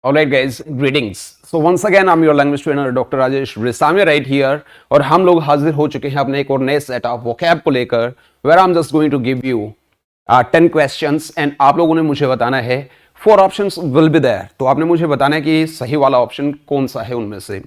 Alright guys, greetings. So once again I'm your language trainer Dr. Rajesh Resame right here और हम लोग हाजिर हो चुके हैं अपने एक और नए सेट ऑफ वोकैब को लेकर where I'm just going to give you 10 questions and आप लोगों ने मुझे बताना है 4 options will be there. तो आपने मुझे बताना है कि सही वाला ऑप्शन कौन सा है उनमें से।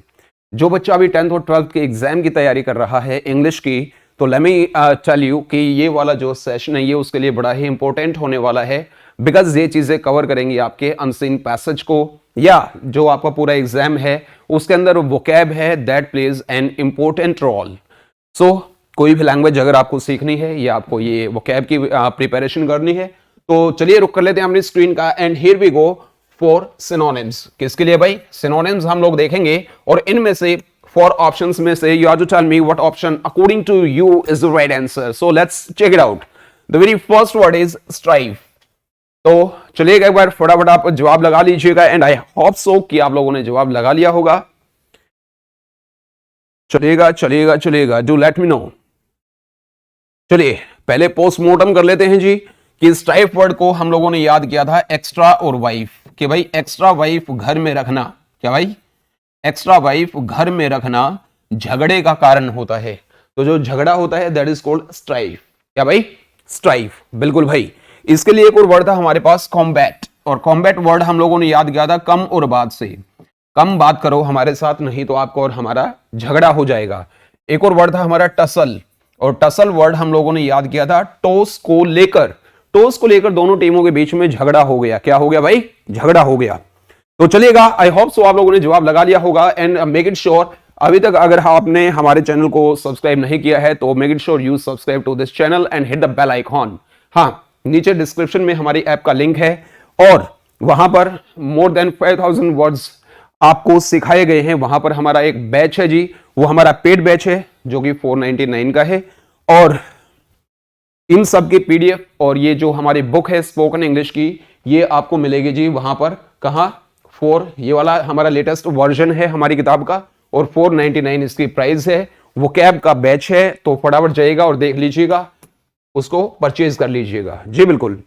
जो बच्चा अभी 10th और 12th के एग्जाम की तैयारी कर रहा है इंग्लिश की, तो लेट मी टेल यू कि ये वाला जो सेशन है ये उसके लिए बड़ा ही इंपॉर्टेंट होने वाला है, बिकॉज ये चीजें कवर करेंगी आपके अनसीन पैसेज को, या जो आपका पूरा एग्जाम है उसके अंदर वोकैब है that plays an important role. So कोई भी लैंग्वेज अगर आपको सीखनी है या आपको ये वोकैब की प्रिपरेशन करनी है, तो चलिए रुक कर लेते हैं अपनी स्क्रीन का end here we go for synonyms. किसके लिए भाई? सिनोनिम्स हम लोग देखेंगे और इनमें से 4 ऑप्शंस में से you have to tell me what option according to you is the right answer. So let's check it out. The very first word is strive. तो चलिएगा एक बार फटाफट आप जवाब लगा लीजिएगा एंड आई होप सो कि आप लोगों ने जवाब लगा लिया होगा। चलिएगा चलिएगा चलिएगा, डू लेट मी नो। चलिए पहले पोस्टमार्टम कर लेते हैं जी कि स्ट्राइफ वर्ड को हम लोगों ने याद किया था एक्स्ट्रा और वाइफ, कि भाई एक्स्ट्रा वाइफ घर में रखना, क्या भाई एक्स्ट्रा वाइफ घर में रखना झगड़े का कारण होता है। तो जो झगड़ा होता है दैट इज कॉल्ड स्ट्राइफ। क्या भाई? स्ट्राइफ, बिल्कुल भाई। इसके लिए एक और वर्ड था हमारे पास कॉम्बैट, और कॉम्बैट वर्ड हम लोगों ने याद किया था कम और बात से। कम बात करो हमारे साथ, नहीं तो आपको और हमारा झगड़ा हो जाएगा। एक और वर्ड था हमारा टसल, और टसल वर्ड हम लोगों ने याद किया था टॉस को लेकर। टॉस को लेकर दोनों टीमों के बीच में झगड़ा हो गया। क्या हो गया भाई? झगड़ा हो गया। तो चलिएगा, आई होप सो आप लोगों ने जवाब लगा लिया होगा एंड मेक इट श्योर अभी तक अगर आपने हमारे चैनल को सब्सक्राइब नहीं किया है तो make it sure you subscribe to this channel and hit the bell icon. हाँ, नीचे डिस्क्रिप्शन में हमारी ऐप का लिंक है और वहां पर मोर देन 5000 वर्ड्स आपको सिखाए गए हैं। वहां पर हमारा एक बैच है जी, वो हमारा पेड बैच है जो कि 499 का है, और इन सब की पीडीएफ और ये जो हमारी बुक है स्पोकन इंग्लिश की, ये आपको मिलेगी जी वहां पर। कहां? ये वाला हमारा लेटेस्ट वर्जन है हमारी किताब का और 499 इसकी प्राइस है। वो कैब का बैच है, तो फटाफट जाइएगा और देख लीजिएगा, उसको परचेज कर लीजिएगा जी। बिल्कुल,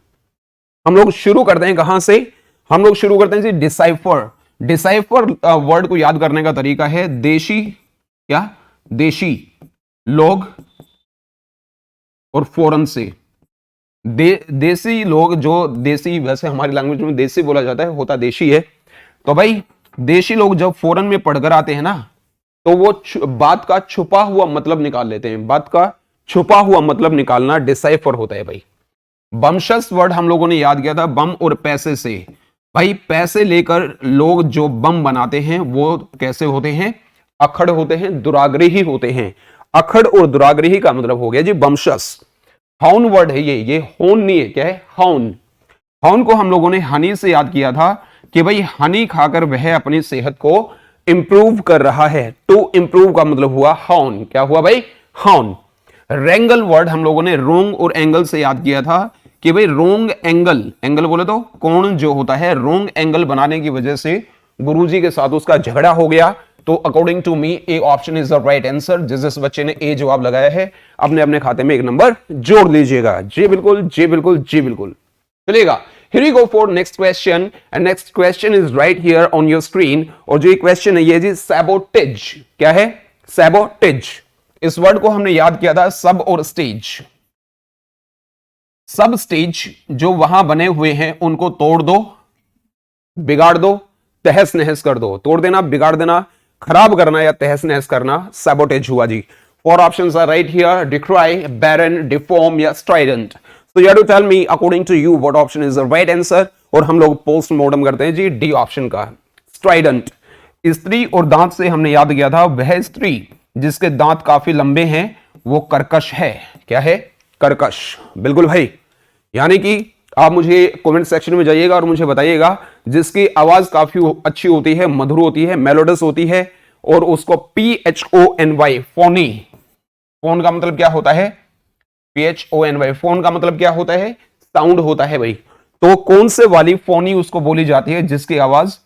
हम लोग शुरू करते हैं कहां से? हम लोग शुरू करते हैं जी डिसाइफर। डिसाइफर वर्ड को याद करने का तरीका है देशी, क्या देशी लोग और फॉरेन से। देसी लोग, जो देसी वैसे हमारी लैंग्वेज में देसी बोला जाता है, होता देशी है। तो भाई देशी लोग जब फॉरेन में पढ़कर आते हैं ना, तो वो बात का छुपा हुआ मतलब निकाल लेते हैं। बात का छुपा हुआ मतलब निकालना डिसाइफर होता है भाई। बमशस वर्ड हम लोगों ने याद किया था बम और पैसे से। भाई पैसे लेकर लोग जो बम बनाते हैं वो कैसे होते हैं? अखड़ होते हैं, दुराग्रही होते हैं। अखड़ और दुराग्रही का मतलब हो गया जी बमशस। हाउन वर्ड है ये होन नहीं है, क्या है? हाउन। हाउन को हम लोगों ने हनी से याद किया था कि भाई हनी खाकर वह अपनी सेहत को इंप्रूव कर रहा है। टू इंप्रूव का मतलब हुआ हाउन। क्या हुआ भाई? हाउन। रेंगल वर्ड हम लोगों ने रोंग और एंगल से याद किया था कि भाई रोंग एंगल, एंगल बोले तो कोण जो होता है, रोंग एंगल बनाने की वजह से गुरुजी के साथ उसका झगड़ा हो गया। तो according to me A option is the right answer. जिस बच्चे ने ए जवाब लगाया है अपने अपने खाते में 1 नंबर जोड़ लीजिएगा जी। बिल्कुल जी बिल्कुल जी बिल्कुल। चलिएगा, here we go for next question and next question is right here on your screen। और जो ये क्वेश्चन है ये जी sabotage। क्या है? sabotage। इस वर्ड को हमने याद किया था सब और स्टेज। सब स्टेज जो वहां बने हुए हैं उनको तोड़ दो, बिगाड़ दो, तहस नहस कर दो। तोड़ देना, बिगाड़ देना, खराब करना या तहस नहस करना सैबोटेज हुआ जी। 4 options are right here, decry, barren, deform या strident. So you have to tell me according to you what option is the right answer। और हम लोग पोस्टमार्टम करते हैं जी डी ऑप्शन का, स्ट्राइडेंट। स्त्री और दांत से हमने याद किया था वह स्त्री जिसके दांत काफी लंबे हैं वो कर्कश है। क्या है? कर्कश। बिल्कुल भाई। यानी कि आप मुझे कमेंट सेक्शन में जाइएगा और मुझे बताइएगा जिसकी आवाज काफी अच्छी होती है, मधुर होती है, मेलोडस होती है, और उसको PHONY, फोनी। फोन का मतलब क्या होता है? PHONY। फोन का मतलब क्या होता है? साउंड होता है भाई। तो कौन से वाली फोनी उसको बोली जाती है? जिसकी आवाज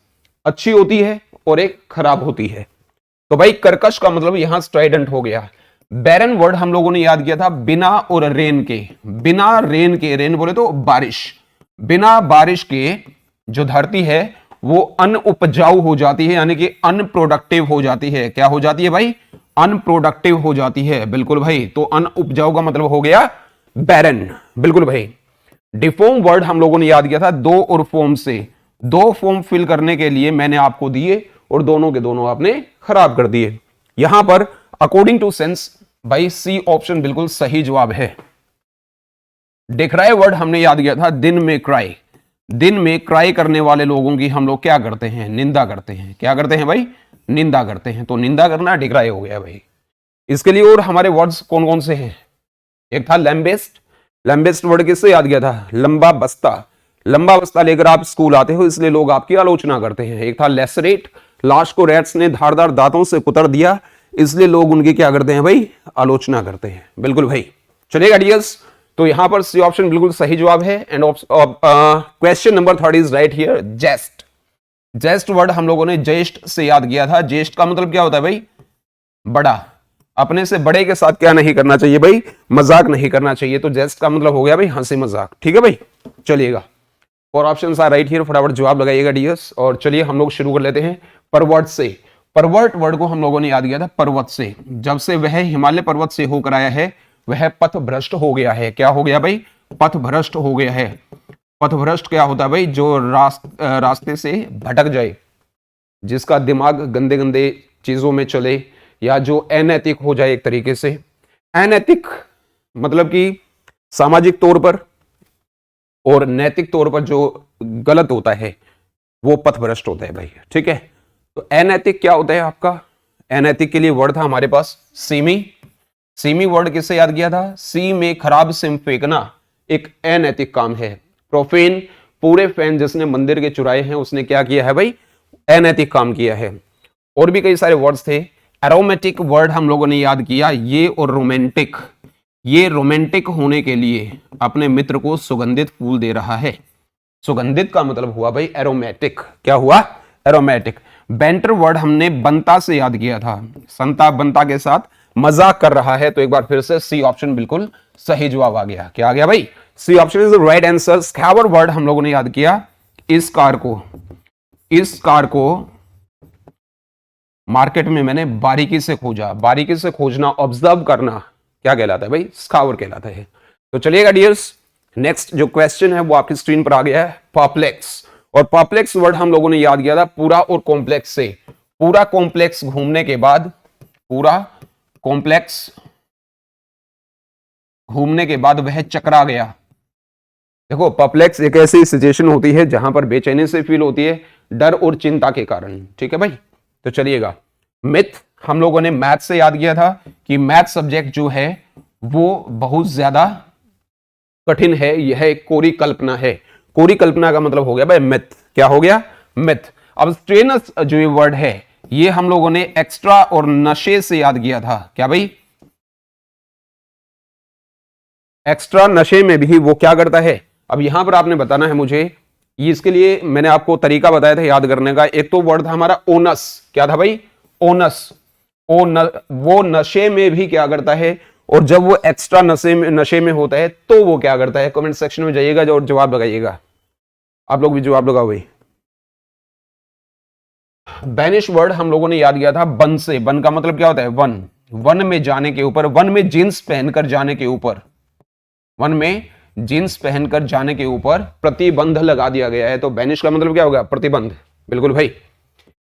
अच्छी होती है और एक खराब होती है। तो भाई कर्कश का मतलब यहां स्ट्राइडेंट हो गया। बैरन वर्ड हम लोगों ने याद किया था बिना और रेन के। बिना रेन के, रेन बोले तो बारिश। बिना बारिश के जो धरती है वो अनउपजाऊ हो जाती है, यानी कि अनप्रोडक्टिव हो जाती है। क्या हो जाती है भाई? अनप्रोडक्टिव हो जाती है। बिल्कुल भाई, तो अनउपजाऊ का मतलब हो गया बैरन। बिल्कुल भाई। डिफॉर्म वर्ड हम लोगों ने याद किया था दो और फॉर्म से। दो फॉर्म फिल करने के लिए मैंने आपको दिए और दोनों के दोनों आपने खराब कर दिए। यहां पर अकॉर्डिंग टू सेंस भाई सी ऑप्शन बिल्कुल सही जवाब है। डिक्राई वर्ड हमने याद किया था दिन में क्राई। दिन में क्राई करने वाले लोगों की हम लोग क्या करते हैं? निंदा करते हैं। क्या करते हैं भाई? निंदा करते हैं। तो निंदा करना डिक्राई हो गया भाई। इसके लिए और हमारे वर्ड्स कौन कौन से हैं? एक था लैम्बेस्ट। लैम्बेस्ट वर्ड किससे याद किया था? लंबा बस्ता। लंबा बस्ता लेकर आप स्कूल आते हो, इसलिए लोग आपकी आलोचना करते हैं। एक था लेसरेट। लाश को रैट्स ने धारदार दांतों से कुतर दिया, इसलिए लोग उनकी क्या करते हैं भाई? आलोचना करते हैं। बिल्कुल भाई। चलिएगा डियर्स, तो यहां पर सी ऑप्शन बिल्कुल सही जवाब है। And question number 3 is right here, jest. Jest word हम लोगों ने जेस्ट से याद किया था। जेस्ट का मतलब क्या होता है भाई? बड़ा। अपने से बड़े के साथ क्या नहीं करना चाहिए भाई? मजाक नहीं करना चाहिए। तो जेस्ट का मतलब हो गया भाई हंसी मजाक। ठीक है भाई, चलिएगा। और ऑप्शंस आर राइट हियर, फटाफट जवाब लगाइएगा डियर्स। और चलिए हम लोग शुरू कर लेते हैं पर्वत से। पर्वत वर्ड को हम लोगों ने याद किया था पर्वत से। जब से वह हिमालय पर्वत से होकर आया है, वह पथ भ्रष्ट हो गया है। क्या हो गया भाई? पथ भ्रष्ट हो गया है। पथ भ्रष्ट क्या होता है भाई? जो रास्ते से भटक जाए, जिसका दिमाग गंदे गंदे चीजों में चले, या जो अनैतिक हो जाए एक तरीके से। अनैतिक मतलब कि सामाजिक तौर पर और नैतिक तौर पर जो गलत होता है वो पथभ्रष्ट होता है भाई। ठीक है, तो अनैतिक क्या होता है आपका? अनैतिक के लिए वर्ड था हमारे पास सीमी। सीमी वर्ड किससे याद किया था? सी में खराब सिम फेंकना एक अनैतिक काम है। प्रोफेन, पूरे फैन जिसने मंदिर के चुराए हैं, उसने क्या किया है भाई? अनैतिक काम किया है। और भी कई सारे वर्ड्स थे। एरोमेटिक वर्ड हम लोगों ने याद किया, ये और रोमांटिक। ये रोमांटिक होने के लिए अपने मित्र को सुगंधित फूल दे रहा है। सुगंधित का मतलब हुआ भाई एरोमेटिक। क्या हुआ? एरोमेटिक। बेंटर वर्ड हमने बनता से याद किया था। संता बनता के साथ मजाक कर रहा है। तो एक बार फिर से सी ऑप्शन बिल्कुल सही जवाब आ गया। क्या आ गया भाई? C option is the right answer. स्कैवर वर्ड हम लोगों ने याद किया, इस कार को मार्केट में मैंने बारीकी से खोजा। बारीकी से खोजना, ऑब्जर्व करना, क्या कहलाता है भाई? स्कावर कहलाता है। तो चलिएगा डियर्स, नेक्स्ट जो क्वेश्चन है वो आपकी स्क्रीन पर आ गया है, परप्लेक्स। और परप्लेक्स वर्ड हम लोगों ने याद किया था पूरा और कॉम्प्लेक्स से। पूरा कॉम्प्लेक्स घूमने के बाद, पूरा कॉम्प्लेक्स घूमने के बाद वह चकरा गया। देखो, परप्लेक्स एक ऐसी सिचुएशन होती है जहां पर बेचैनी से फील होती है, डर और चिंता के कारण। ठीक है भाई, तो चलिएगा। मिथ हम लोगों ने मैथ से याद किया था कि मैथ सब्जेक्ट जो है वो बहुत ज्यादा कठिन है, यह एक कोरी कल्पना है। कोरी कल्पना का मतलब हो गया भाई मिथ। क्या हो गया? मिथ। अब स्ट्रेनस जो ये वर्ड है, ये हम लोगों ने एक्स्ट्रा और नशे से याद किया था। क्या भाई? एक्स्ट्रा नशे में भी वो क्या करता है? अब यहां पर आपने बताना है मुझे, ये इसके लिए मैंने आपको तरीका बताया था याद करने का। एक तो वर्ड था हमारा ओनस। क्या था भाई? ओनस। वो नशे में भी क्या करता है, और जब वो एक्स्ट्रा नशे में होता है तो वो क्या करता है? कमेंट सेक्शन में जाइएगा और जवाब लगाइएगा। आप लोग भी जवाब लगाओ भाई। बैनिश वर्ड हम लोगों ने याद किया था बन से। बन का मतलब क्या होता है? वन। वन में जाने के ऊपर, वन में जींस पहनकर जाने के ऊपर, वन में जींस पहनकर जाने के ऊपर प्रतिबंध लगा दिया गया है। तो बैनिश का मतलब क्या होगा? प्रतिबंध। बिल्कुल भाई।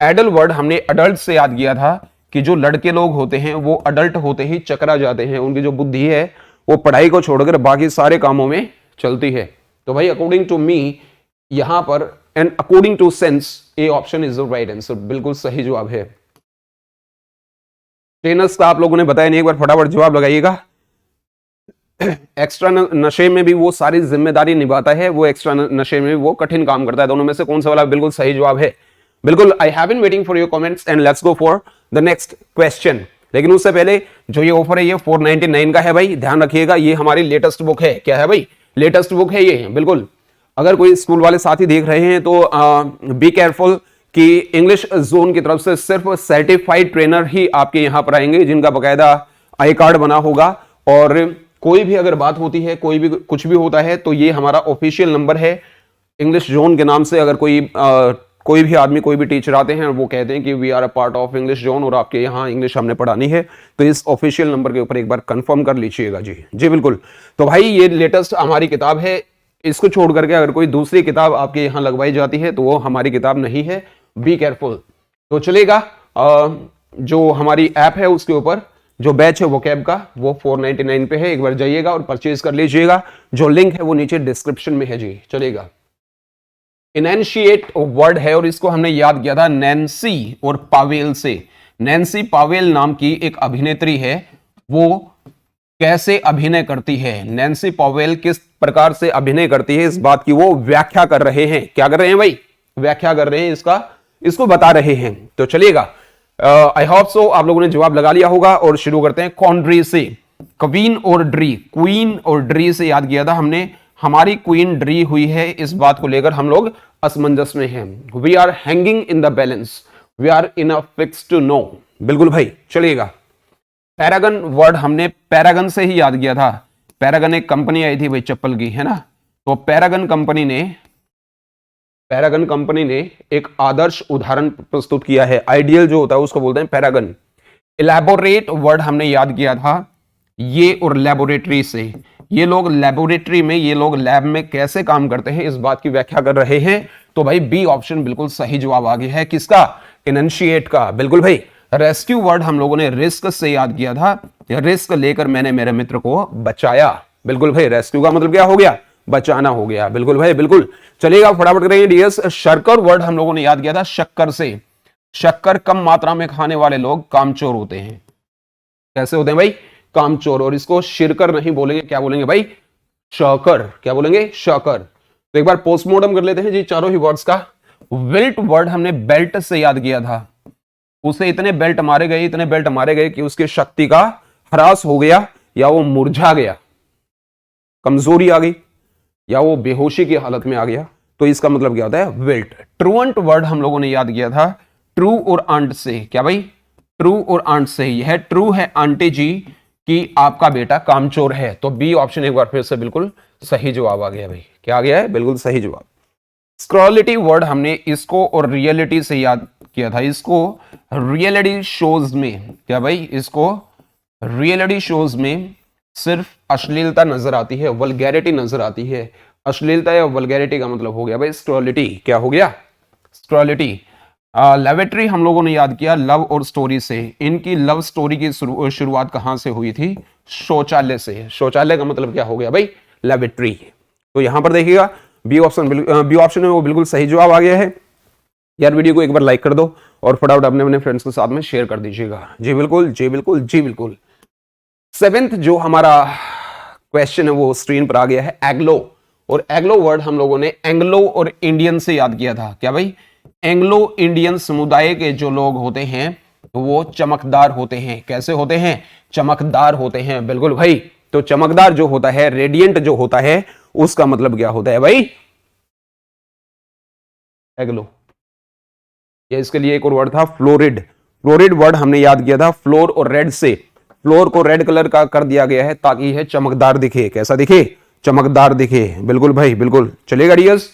एडल्ट वर्ड हमने अडल्ट से याद किया था कि जो लड़के लोग होते हैं वो अडल्ट होते ही चकरा जाते हैं। उनकी जो बुद्धि है वो पढ़ाई को छोड़कर बाकी सारे कामों में चलती है। तो भाई अकॉर्डिंग टू मी यहां पर and according to sense A option is the right answer. बिल्कुल सही जवाब है। टेनस का आप लोगों ने बताया नहीं, एक बार फटाफट जवाब लगाइएगा। एक्स्ट्रा नशे में भी वो सारी जिम्मेदारी निभाता है, वो एक्स्ट्रा नशे में भी वो कठिन काम करता है। दोनों में से कौन सा वाला बिल्कुल सही जवाब है? बिल्कुल। I have been waiting for your comments and let's go for the next question. लेकिन उससे पहले जो ये ऑफर है ये 499 का है भाई, ध्यान रखिएगा। ये हमारी लेटेस्ट बुक है। क्या है भाई? लेटेस्ट बुक है ये। बिल्कुल। अगर कोई स्कूल वाले साथी देख रहे हैं तो बी केयरफुल कि इंग्लिश जोन की तरफ से सिर्फ सर्टिफाइड ट्रेनर ही आपके यहां पर आएंगे, जिनका बकायदा आई कार्ड बना होगा। और कोई भी अगर बात होती है, कोई भी कुछ भी होता है, तो ये हमारा ऑफिशियल नंबर है इंग्लिश जोन के नाम से। अगर कोई कोई भी आदमी, कोई भी टीचर आते हैं, वो कहते हैं कि we are a part of English zone और आपके यहाँ इंग्लिश हमने पढ़ानी है, तो इस ऑफिशियल नंबर के ऊपर एक बार कंफर्म कर लीजिएगा जी। जी बिल्कुल। तो भाई ये लेटेस्ट हमारी किताब है, इसको छोड़ करके अगर कोई दूसरी किताब आपके यहाँ लगवाई जाती है तो वो हमारी किताब नहीं है, बी केयरफुल। तो चलेगा, जो हमारी ऐप है उसके ऊपर जो बैच है वो कैब का, वो 499 पे है, एक बार जाइएगा और परचेज कर लीजिएगा। जो लिंक है वो नीचे डिस्क्रिप्शन में है जी। चलेगा, इनैनिशिएट वर्ड है और इसको हमने याद किया था नैन्सी और पावेल से। नैन्सी पावेल नाम की एक अभिनेत्री है, वो कैसे अभिनय करती है, नैन्सी पावेल किस प्रकार से अभिनय करती है, इस बात की वो व्याख्या कर रहे हैं। क्या कर रहे हैं भाई? व्याख्या कर रहे हैं, इसको बता रहे हैं। तो चलिएगा, आई होप सो आप लोगों ने जवाब लगा लिया होगा और शुरू करते हैं कॉन्ड्री से। क्वीन और ड्री, क्वीन और ड्री से याद किया था हमने, हमारी क्वीन ड्री हुई है, इस बात को लेकर हम लोग असमंजस में हैं। We are hanging in the balance, we are in a fix to know. बिल्कुल भाई। चलिएगा, पैरागन वर्ड हमने पैरागन से ही याद किया था। पैरागन एक कंपनी आई थी भाई चप्पल की, है ना। तो पैरागन कंपनी ने एक आदर्श उदाहरण प्रस्तुत किया है। आइडियल जो होता है उसको बोलते हैं पैरागन। इलैबोरेट वर्ड हमने याद किया था, ये और लैबोरेटरी से, ये लोग लैबोरेटरी में, ये लोग लैब में कैसे काम करते हैं, इस बात की व्याख्या कर रहे हैं। तो भाई बी ऑप्शन बिल्कुल सही जवाब आ गया है। किसका? इनशिएट का। बिल्कुल भाई। रेस्क्यू वर्ड हम लोगों ने रिस्क से याद किया था, रिस्क लेकर मैंने मेरे मित्र को बचाया। बिल्कुल भाई, रेस्क्यू का मतलब क्या हो गया? बचाना हो गया। बिल्कुल भाई बिल्कुल। चलिएगा, फटाफट करेंगे डीएस। शक्कर वर्ड हम लोगों ने याद किया था शक्कर से। शक्कर कम मात्रा में खाने वाले लोग कामचोर होते हैं। कैसे होते हैं भाई? कामचोर। और इसको शिरकर नहीं बोलेंगे, क्या बोलेंगे भाई? शकर। क्या बोलेंगे? शकर। तो एक बार पोस्टमार्टम कर लेते हैं जी चारों ही वर्ड्स का। विल्ट वर्ड हमने बेल्ट से याद किया था, उसे इतने बेल्ट मारे गए कि उसकी शक्ति का ह्रास हो गया, या वो मुरझा गया, कमजोरी आ गई, या वो बेहोशी की हालत में आ गया। तो इसका मतलब क्या होता है? विल्ट। ट्रूएंट वर्ड हम लोगों ने याद किया था ट्रू और आंट से। क्या भाई? ट्रू और आंट से। यह ट्रू है आंटी जी कि आपका बेटा कामचोर है। तो बी ऑप्शन एक बार फिर से बिल्कुल सही जवाब आ गया भाई। क्या आ गया है? बिल्कुल सही जवाब। स्क्रॉलिटी वर्ड हमने इसको और रियलिटी से याद किया था। इसको रियलिटी शोज में, क्या भाई? इसको रियलिटी शोज में सिर्फ अश्लीलता नजर आती है, वल्गैरिटी नजर आती है। अश्लीलता या वल्गैरिटी का मतलब हो गया भाई स्क्रॉलिटी। क्या हो गया? स्क्रॉलिटी। लेवेटरी हम लोगों ने याद किया लव और स्टोरी से। इनकी लव स्टोरी की शुरुआत कहां से हुई थी? शौचालय से। शौचालय का मतलब क्या हो गया भाई? लेवेटरी। तो यहां पर देखिएगा बी ऑप्शन में वो बिल्कुल सही जवाब आ गया है। यार वीडियो को एक बार लाइक कर दो और फटाफट अपने फ्रेंड्स के साथ में शेयर कर दीजिएगा। जी बिल्कुल, जी बिल्कुल, जी बिल्कुल। सेवेंथ जो हमारा क्वेश्चन है वो स्क्रीन पर आ गया है, एग्लो। और एग्लो वर्ड हम लोगों ने एंग्लो और इंडियन से याद किया था। क्या भाई? एंग्लो इंडियन समुदाय के जो लोग होते हैं तो वो चमकदार होते हैं। कैसे होते हैं? चमकदार होते हैं। बिल्कुल भाई। तो चमकदार जो होता है, रेडियंट जो होता है, उसका मतलब क्या होता है भाई? एग्लो। या इसके लिए एक और वर्ड था फ्लोरिड। फ्लोरिड वर्ड हमने याद किया था फ्लोर और रेड से। फ्लोर को रेड कलर का कर दिया गया है ताकि यह चमकदार दिखे। कैसा दिखे? चमकदार दिखे। बिल्कुल भाई बिल्कुल। चलेगा डियर्स।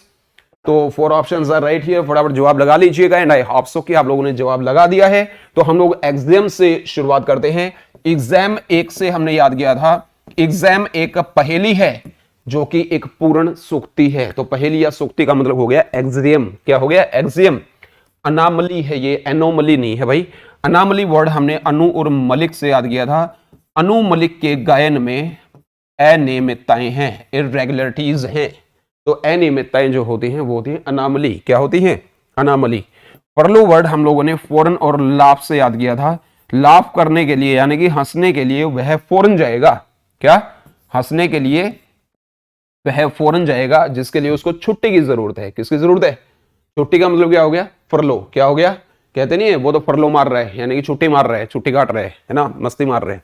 तो 4 ऑप्शंस आर राइट हियर। फटाफट जवाब लगा लीजिएगा एंड आई होप सो कि आप लोगों ने जवाब लगा दिया है। तो हम लोग एग्जाम से शुरुआत करते हैं। एग्जाम 1 से हमने याद किया था, एग्जाम एक पहेली है जो कि एक पूर्ण सूक्ति है। तो पहेली या सूक्ति का मतलब हो गया एक्सियम। क्या हो गया? एक्सियम। अनामली है ये, एनोमली नहीं है भाई। अनामली वर्ड हमने अनु और मलिक से याद किया था। अनु मलिक के गायन में अनियमितताएं हैं, इररेगुलरिटीज हैं। तो अनियमितताएं जो होती हैं वो होती हैं अनामली। क्या होती हैं? अनामली। परलो वर्ड हम लोगों ने फौरन और लाफ से याद किया था। लाफ करने के लिए यानी कि हंसने के लिए वह फौरन जाएगा। क्या? हंसने के लिए वह फौरन जाएगा, जिसके लिए उसको छुट्टी की जरूरत है। किसकी जरूरत है? छुट्टी का मतलब क्या हो गया? फरलो। क्या हो गया? कहते नहीं है वो तो फरलो मार रहा है, यानी कि छुट्टी मार रहा है, छुट्टी काट रहे है ना, मस्ती मार रहे हैं।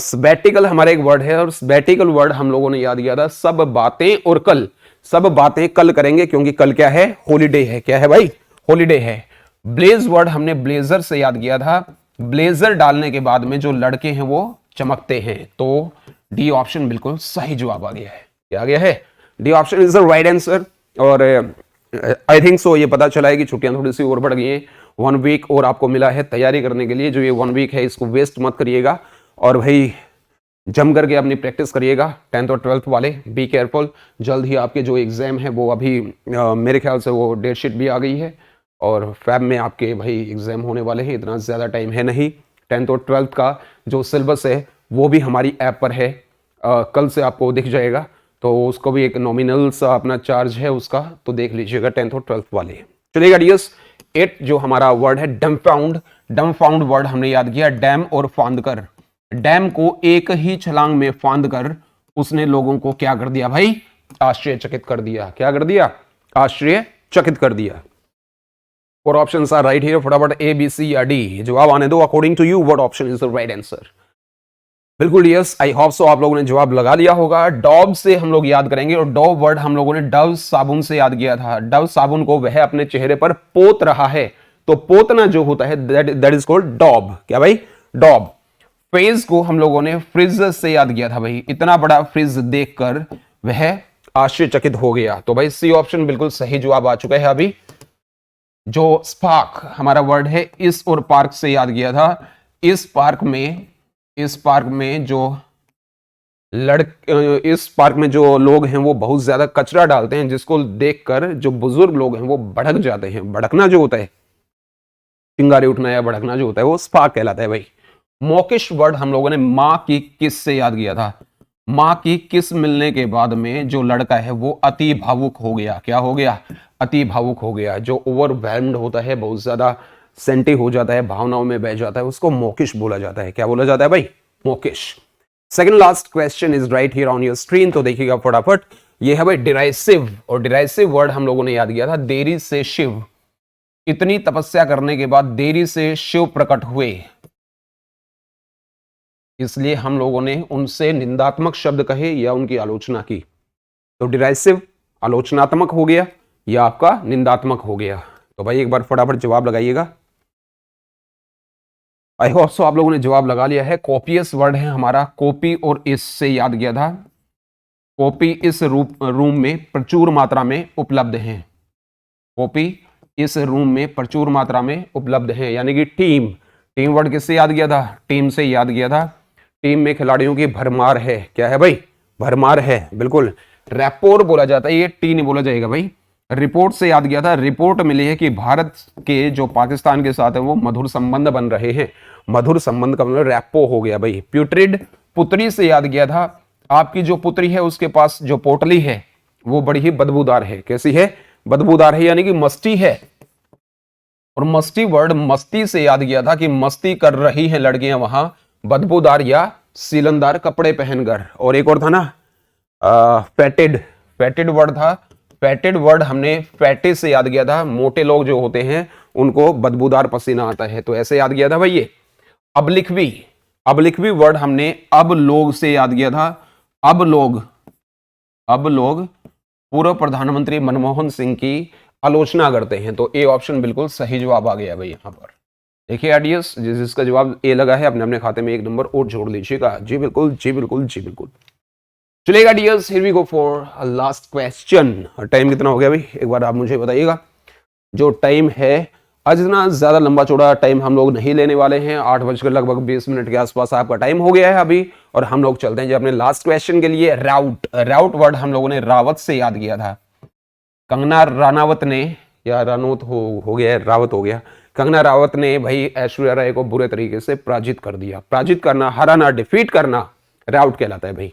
सब्बैटिकल हमारा एक वर्ड है और सब्बैटिकल वर्ड हम लोगों ने याद किया था सब बातें और कल। सब बातें कल करेंगे क्योंकि कल क्या है? हॉलीडे है। क्या है भाई? हॉलीडे है। ब्लेज वर्ड हमने ब्लेजर से याद किया था। ब्लेजर डालने के बाद में जो लड़के हैं वो चमकते हैं। तो डी ऑप्शन बिल्कुल सही जवाब आ गया है। क्या आ गया है? D option is the right answer. और आई थिंक सो ये पता चला है कि छुट्टियां थोड़ी सी और बढ़ गई हैं। 1 वीक और आपको मिला है तैयारी करने के लिए। जो ये 1 वीक है इसको वेस्ट मत करिएगा और भाई जम करके अपनी प्रैक्टिस करिएगा। 10th और 12th वाले बी केयरफुल। जल्द ही आपके जो एग्जाम है वो अभी मेरे ख्याल से वो डेट शीट भी आ गई है और फैब में आपके भाई एग्जाम होने वाले हैं। इतना ज़्यादा टाइम है नहीं। 10th और 12th का जो सिलेबस है वो भी हमारी ऐप पर है। कल से आपको दिख जाएगा, तो उसको भी एक नॉमिनल सा अपना चार्ज है उसका, तो देख लीजिएगा 10th और 12th वाले। चलिएगा डियर्स, 8 जो हमारा वर्ड है डम्पाउंड। डम्पाउंड वर्ड हमने याद किया डैम और फांद कर। डैम को एक ही छलांग में फांद कर उसने लोगों को क्या कर दिया भाई? आश्चर्यचकित कर दिया। क्या कर दिया? आश्चर्यचकित कर दिया। और ऑप्शंस आर राइट हियर। फटाफट ए, बी, सी या डी जवाब आने दो। According to you what option is the right answer? बिल्कुल यस, आई होप सो आप लोगों ने जवाब लगा लिया होगा। डॉब से हम लोग याद करेंगे और डॉब वर्ड हम लोगों ने डव साबुन से याद किया था। डव साबुन को वह अपने चेहरे पर पोत रहा है, तो पोतना जो होता है दैट इज कॉल्ड डॉब। क्या भाई? डॉब। फ्रिज को हम लोगों ने फ्रिज से याद किया था भाई। इतना बड़ा फ्रिज देखकर वह आश्चर्यचकित हो गया। तो भाई सी ऑप्शन बिल्कुल सही जवाब आ चुका है अभी। जो स्पार्क हमारा वर्ड है इस और पार्क से याद किया था। इस पार्क में जो लोग हैं वो बहुत ज्यादा कचरा डालते हैं, जिसको देखकर जो बुजुर्ग लोग हैं वो भड़क जाते हैं। भड़कना जो होता है, चिंगारी उठना या भड़कना जो होता है, वो स्पार्क कहलाता है भाई। मॉकिश वर्ड हम लोगों ने मां की किस से याद किया था। मां की किस मिलने के बाद में जो लड़का है वो अति भावुक हो गया। क्या हो गया? अति भावुक हो गया। जो ओवरवेल्म्ड होता है, बहुत ज्यादा सेंटी हो जाता है, भावनाओं में बह जाता है, उसको मॉकिश बोला जाता है। क्या बोला जाता है भाई? Mockish. Second last question is right here on your screen, तो देखिएगा फटाफट। ये है भाई डिराइसिव, और डिराइसिव वर्ड हम लोगों ने याद किया था देरी से शिव। इतनी तपस्या करने के बाद देरी से शिव प्रकट हुए, इसलिए हम लोगों ने उनसे निंदात्मक शब्द कहे या उनकी आलोचना की। तो डिराइसिव आलोचनात्मक हो गया या आपका निंदात्मक हो गया। तो भाई एक बार फटाफट जवाब लगाइएगा। आई होप सो आप लोगों ने जवाब लगा लिया है। कॉपियस वर्ड है हमारा, कॉपी और इस से याद किया था। कॉपी इस रूम में प्रचुर मात्रा में उपलब्ध है। कॉपी इस रूम में प्रचुर मात्रा में उपलब्ध है, यानी कि टीम। टीम वर्ड किससे याद किया था? टीम से याद किया था। टीम में खिलाड़ियों की भरमार है। क्या है भाई? भरमार है, बिल्कुल। रैपोर बोला जाता है, ये टी नहीं बोला जाएगा भाई। रिपोर्ट से याद किया था। रिपोर्ट मिली है कि भारत के जो पाकिस्तान के साथ है वो मधुर संबंध बन रहे हैं। मधुर संबंध का मतलब रैपो हो गया भाई। प्यूट्रिड पुत्री से याद किया था। आपकी जो पुत्री है उसके पास जो पोटली है वो बड़ी ही बदबूदार है। कैसी है? बदबूदार है, यानी कि मस्ती है। और मस्ती वर्ड मस्ती से याद किया था कि मस्ती कर रही हैं लड़कियां वहां बदबूदार या सीलनदार कपड़े पहनकर। और एक और था ना फैटेड, फैटेड वर्ड था। फैटेड वर्ड हमने फैटे से याद किया था। मोटे लोग जो होते हैं उनको बदबूदार पसीना आता है, तो ऐसे याद किया था भाई ये। अबलिखवी, अबलिखवी वर्ड हमने अब लोग से याद किया था। अब लोग पूर्व प्रधानमंत्री मनमोहन सिंह की आलोचना करते हैं। तो ए ऑप्शन बिल्कुल सही जवाब आ गया भाई यहां पर। देखिए आडियंस, जिसका जवाब ए लगा है अपने अपने खाते में 1 नंबर और जोड़ लीजिएगा। जी बिल्कुल, जी बिल्कुल, जी बिल्कुल। चलेगा dears, here we go for last question. Time कितना हो गया भाई एक बार आप मुझे बताइएगा। जो टाइम है आज इतना ज्यादा लंबा चौड़ा टाइम हम लोग नहीं लेने वाले हैं। 8:20 के आसपास आपका टाइम हो गया है अभी, और हम लोग चलते हैं जी अपने लास्ट क्वेश्चन के लिए। राउट, राउट वर्ड हम लोगों ने रावत से याद किया था। कंगना रानावत ने, या रानोत हो गया, रावत हो गया। कंगना रावत ने भाई ऐश्वर्या राय को बुरे तरीके से पराजित कर दिया। पराजित करना, हराना, डिफीट करना राउट कहलाता है भाई।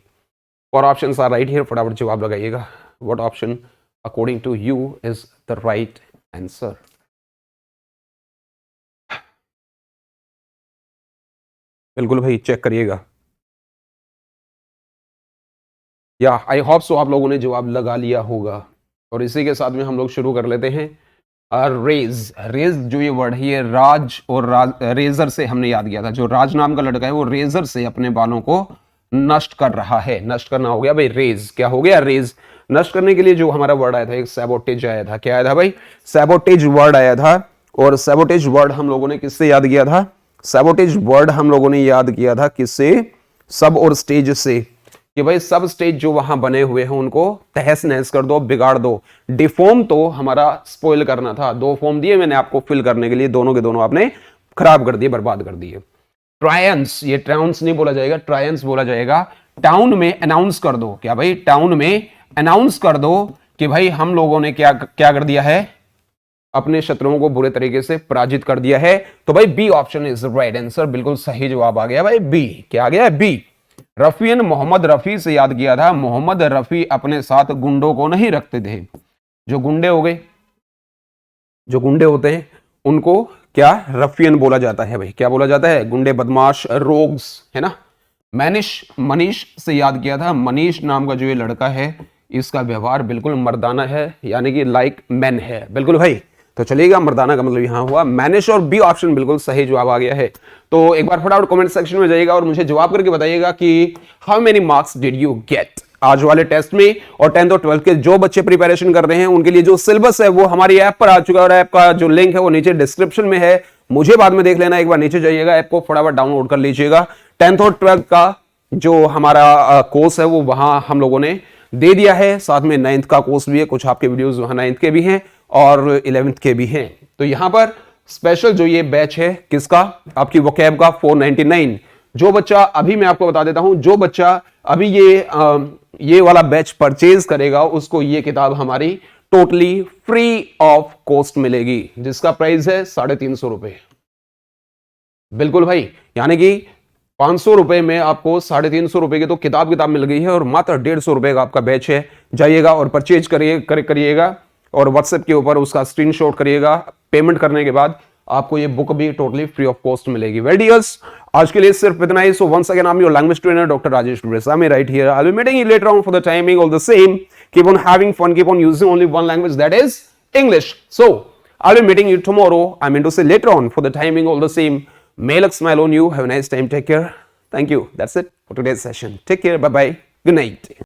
और ऑप्शंस आर राइट हियर, फटाफट जवाब लगाइएगा। What option according to you is the right answer? बिल्कुल भाई चेक करिएगा। या आई होप सो आप लोगों ने जवाब लगा लिया होगा। और इसी के साथ में हम लोग शुरू कर लेते हैं। रेज, रेज जो ये वर्ड है ये राज और रेजर से हमने याद किया था। जो राज नाम का लड़का है वो रेजर से अपने बालों को नष्ट कर रहा है। नष्ट करना हो गया भाई रेज। क्या हो गया? रेज। नष्ट करने के लिए जो हमारा वर्ड आया था एक सैबोटेज आया था। क्या आया था भाई? सैबोटेज वर्ड आया था। और सैबोटेज वर्ड हम लोगों ने किससे याद किया था? सैबोटेज वर्ड हम लोगों ने याद किया था किससे? सब और स्टेज से। कि भाई सब स्टेज जो वहां बने हुए हैं उनको तहस नहस कर दो, बिगाड़ दो। डिफॉर्म तो हमारा स्पॉइल करना था, 2 फॉर्म दिए मैंने आपको फिल करने के लिए, दोनों के दोनों आपने खराब कर दिए, बर्बाद कर दिए। ट्रायंस, ये ट्राउंस नहीं बोला जाएगा, ट्रायंस बोला जाएगा। टाउन में अनाउंस कर दो, क्या भाई टाउन में अनाउंस कर दो कि भाई हम लोगों ने क्या क्या कर दिया है, अपने शत्रुओं को बुरे तरीके से पराजित कर दिया है। तो भाई B option is right answer, बिल्कुल सही जवाब आ गया भाई बी। क्या आ गया है? बी। रफियन मोहम्मद रफी से याद किया था। मोहम्मद रफी अपने साथ गुंडों को नहीं रखते थे। जो गुंडे हो गए, जो गुंडे होते हैं उनको क्या रफियन बोला जाता है भाई, क्या बोला जाता है? गुंडे, बदमाश, रोग्स, है ना। मनीष से याद किया था। मनीष नाम का जो ये लड़का है इसका व्यवहार बिल्कुल मर्दाना है, यानी कि लाइक मैन है, बिल्कुल भाई। तो चलिएगा, मर्दाना का मतलब यहां हुआ मैनिश, और बी ऑप्शन बिल्कुल सही जवाब आ गया है। तो एक बार फटाफट कमेंट सेक्शन में जाइएगा और मुझे जवाब करके बताइएगा कि how many marks did you get आज वाले टेस्ट में। और 10th और 12th के जो बच्चे प्रिपरेशन कर रहे हैं उनके लिए जो सिलेबस है वो हमारी ऐप पर आ चुका है, और ऐप का जो लिंक है वो नीचे डिस्क्रिप्शन में है, मुझे बाद में देख लेना। एक बार नीचे जाइएगा, ऐप को फटाफट डाउनलोड कर लीजिएगा। 10th और 12th का जो हमारा कोर्स है वो वहां हम लोगों ने दे दिया है, साथ में 9th का कोर्स भी है, कुछ आपके वीडियोस वहां 9th के भी हैं और 11th के भी हैं। तो यहां पर स्पेशल जो ये बैच है किसका, आपकी वोकैब का 499। जो बच्चा, अभी मैं आपको बता देता हूं, जो बच्चा अभी ये वाला बैच परचेज करेगा उसको ये किताब हमारी टोटली फ्री ऑफ कॉस्ट मिलेगी, जिसका प्राइस है 350 रुपए। बिल्कुल भाई, यानी कि 500 रुपए में आपको 350 रुपए की तो किताब मिल गई है, और मात्र 150 रुपए का आपका बैच है। जाइएगा और परचेज करिएगा और व्हाट्सएप के ऊपर उसका स्क्रीनशॉट करिएगा। पेमेंट करने के बाद आपको ये बुक भी टोटली फ्री ऑफ कॉस्ट मिलेगी। वेल डियर्स, आज के लिए सिर्फ इतना ही। So once again I am your language trainer doctor Rajesh Resami right here. I'll be meeting you later on for the timing all the same. Keep on having fun, keep on using only one language, that is English. So I'll be meeting you tomorrow, I mean to say later on, for the timing all the same. May luck smile on you. Have a nice time. Take care. Thank you. That's it for today's session. Take care. Bye bye. Good night.